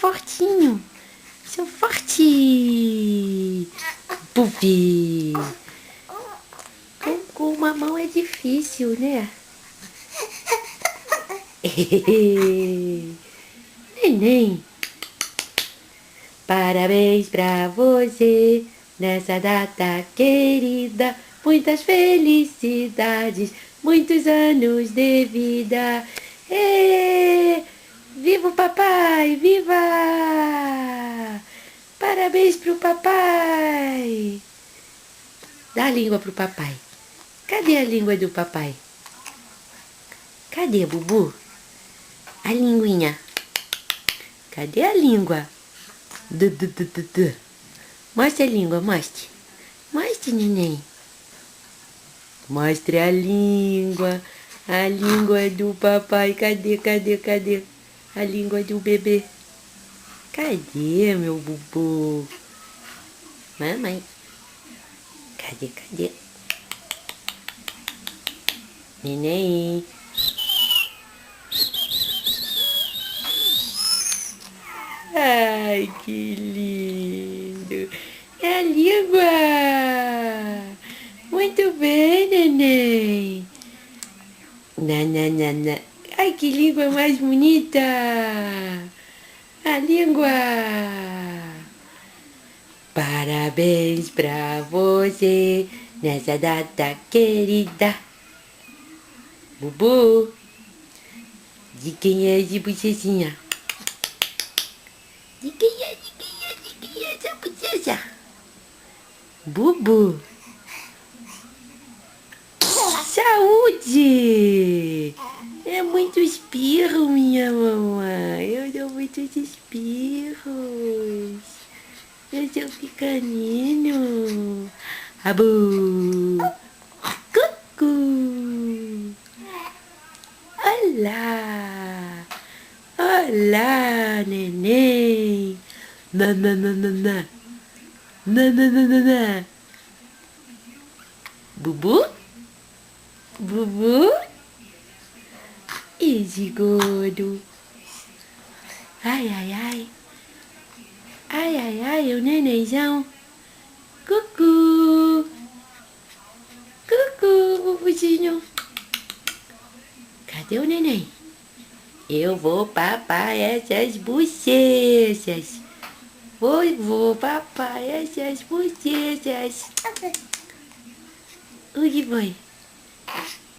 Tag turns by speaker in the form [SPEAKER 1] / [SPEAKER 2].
[SPEAKER 1] fortinho. Sou forte. Pupi. Com uma mão é difícil, né? Neném. Parabéns pra você nessa data querida. Muitas felicidades, muitos anos de vida. Viva o papai, viva! Parabéns pro papai. Dá a língua pro papai. Cadê a língua do papai? Cadê, Bubu? A linguinha. Cadê a língua? Mostre a língua, mostre. Mostre, neném. Mostre a língua. A língua do papai. Cadê? A língua do bebê. Cadê, meu Bubu? Mamãe. Cadê? Neném. Ai, que lindo. É a língua. Muito bem, neném. Na. Ai, que língua mais bonita. A língua. Parabéns pra você nessa data querida. Bubu, de quem é de bochezinha? De quem é essa bochecha? Bubu. Saúde! É muito espirro, minha mamãe. Eu dou muitos espirros. Eu sou pequenino. Abu! Cucu! Olá! Olá, neném! Nananana! Nananana! Bubu? Bubu? Esse gordo. Ai. Ai, o nenenzão. Cucu. Bubuzinho. Cadê o neném? Eu vou papar essas bochechas. Vou papar essas bochechas. O que foi?